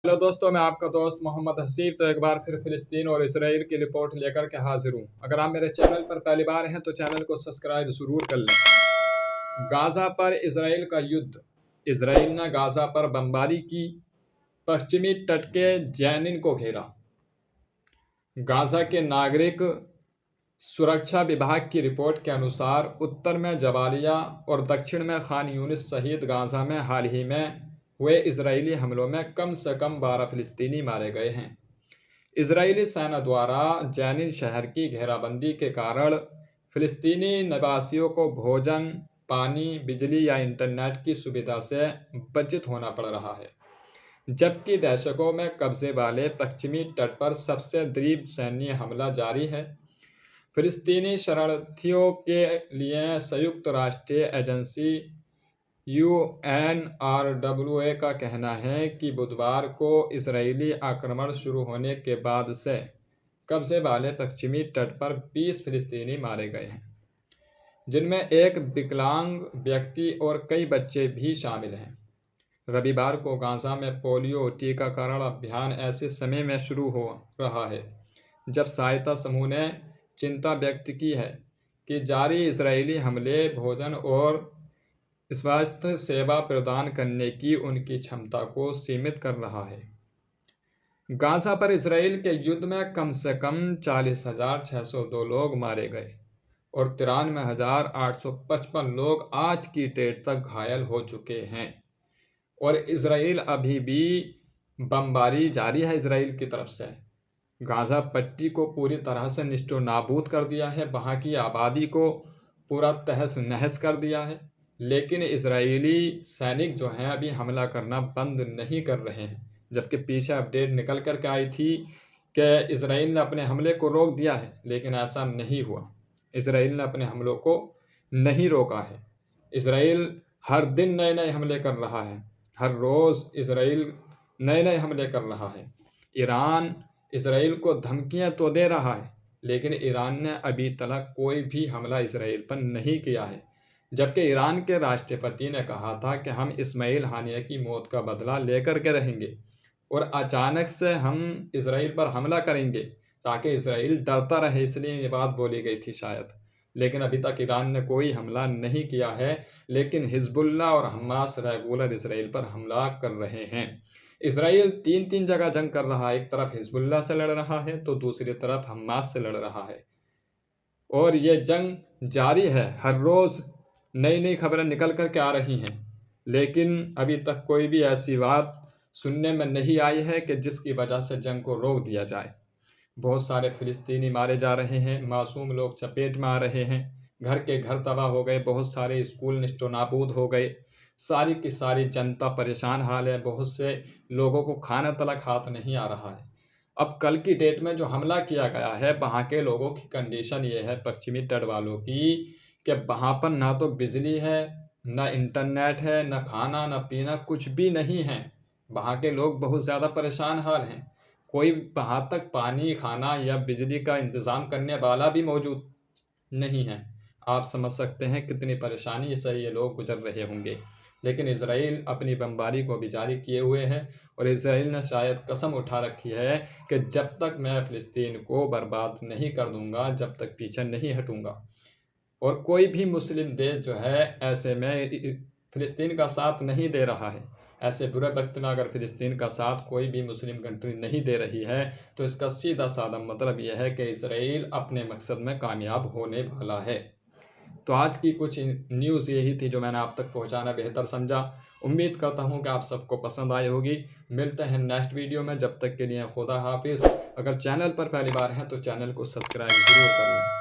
Hello दोस्तों, मैं आपका दोस्त मोहम्मद हसीब। तो एक बार फिर फ़िलिस्तीन और इसराइल की रिपोर्ट लेकर के हाजिर हूँ। अगर आप मेरे चैनल पर पहली बार हैं तो चैनल को सब्सक्राइब ज़रूर कर लें। गाज़ा पर इसराइल का युद्ध। इसराइल ने गाज़ा पर बमबारी की, पश्चिमी तट के जैनिन को घेरा। गाज़ा के नागरिक सुरक्षा विभाग की रिपोर्ट के अनुसार उत्तर में जबालिया और दक्षिण में खान यूनिस सहित गाज़ा में हाल ही में हुए इजरायली हमलों में कम से कम 12 फ़िलिस्तीनी मारे गए हैं। इजरायली सेना द्वारा जैनिन शहर की घेराबंदी के कारण फ़िलिस्तीनी निवासियों को भोजन, पानी, बिजली या इंटरनेट की सुविधा से वंचित होना पड़ रहा है, जबकि दशकों में कब्जे वाले पश्चिमी तट पर सबसे तीव्र सैन्य हमला जारी है। फ़िलिस्तीनी शरणार्थियों के लिए संयुक्त राष्ट्र एजेंसी UNRWA का कहना है कि बुधवार को इजरायली आक्रमण शुरू होने के बाद से कब्जे वाले पश्चिमी तट पर 20 फ़िलिस्तीनी मारे गए हैं, जिनमें एक विकलांग व्यक्ति और कई बच्चे भी शामिल हैं। रविवार को गाज़ा में पोलियो टीकाकरण अभियान ऐसे समय में शुरू हो रहा है जब सहायता समूह ने चिंता व्यक्त की है कि जारी इजरायली हमले भोजन और स्वास्थ्य सेवा प्रदान करने की उनकी क्षमता को सीमित कर रहा है। गाज़ा पर इसराइल के युद्ध में कम से कम 40,602 लोग मारे गए और 93,855 लोग आज की डेट तक घायल हो चुके हैं। और इसराइल अभी भी बमबारी जारी है इसराइल की तरफ से। गाज़ा पट्टी को पूरी तरह से निष्ठुर नाबूद कर दिया है, वहाँ की आबादी को पूरा तहस नहस कर दिया है, लेकिन इजरायली सैनिक जो हैं अभी हमला करना बंद नहीं कर रहे हैं। जबकि पीछे अपडेट निकल कर के आई थी कि इजराइल ने अपने हमले को रोक दिया है, लेकिन ऐसा नहीं हुआ। इजराइल ने अपने हमलों को नहीं रोका है। इजराइल हर दिन नए नए हमले कर रहा है, हर रोज़ इजराइल नए नए हमले कर रहा है। ईरान इजराइल को धमकियां तो दे रहा है, लेकिन ईरान ने अभी तक कोई भी हमला इजराइल पर नहीं किया है। जबकि ईरान के राष्ट्रपति ने कहा था कि हम इस्माइल हानिया की मौत का बदला लेकर के रहेंगे और अचानक से हम इजराइल पर हमला करेंगे ताकि इजराइल डरता रहे, इसलिए ये बात बोली गई थी शायद। लेकिन अभी तक ईरान ने कोई हमला नहीं किया है, लेकिन हिजबुल्लाह और हमास रेगुलर इजराइल पर हमला कर रहे हैं। इजराइल तीन जगह जंग कर रहा है। एक तरफ हिजबुल्लाह से लड़ रहा है तो दूसरी तरफ हमास से लड़ रहा है, और ये जंग जारी है। हर रोज़ नई नई खबरें निकल कर के आ रही हैं, लेकिन अभी तक कोई भी ऐसी बात सुनने में नहीं आई है कि जिसकी वजह से जंग को रोक दिया जाए। बहुत सारे फ़िलिस्तीनी मारे जा रहे हैं, मासूम लोग चपेट में आ रहे हैं, घर के घर तबाह हो गए, बहुत सारे स्कूल निष्ठो नाबूद हो गए, सारी की सारी जनता परेशान हाल है। बहुत से लोगों को खाना तलक हाथ नहीं आ रहा है। अब कल की डेट में जो हमला किया गया है, वहाँ के लोगों की कंडीशन ये है, पश्चिमी तट वालों की, कि वहाँ पर ना तो बिजली है, ना इंटरनेट है, ना खाना ना पीना, कुछ भी नहीं है। वहाँ के लोग बहुत ज़्यादा परेशान हाल हैं। कोई वहाँ तक पानी, खाना या बिजली का इंतज़ाम करने वाला भी मौजूद नहीं है। आप समझ सकते हैं कितनी परेशानी से ये लोग गुजर रहे होंगे। लेकिन इजराइल अपनी बमबारी को भी जारी किए हुए है, और इजराइल ने शायद कसम उठा रखी है कि जब तक मैं फ़िलिस्तीन को बर्बाद नहीं कर दूंगा, जब तक पीछे नहीं हटूंगा। और कोई भी मुस्लिम देश जो है ऐसे में फ़िलिस्तीन का साथ नहीं दे रहा है। ऐसे बुरे वक्त में अगर फ़िलिस्तीन का साथ कोई भी मुस्लिम कंट्री नहीं दे रही है, तो इसका सीधा साधा मतलब यह है कि इसराइल अपने मकसद में कामयाब होने वाला है। तो आज की कुछ न्यूज़ यही थी जो मैंने आप तक पहुंचाना बेहतर समझा। उम्मीद करता हूं कि आप सबको पसंद आई होगी। मिलते हैं नेक्स्ट वीडियो में, जब तक के लिए खुदा हाफिज़। अगर चैनल पर पहली बार हैं तो चैनल को सब्सक्राइब ज़रूर कर लें।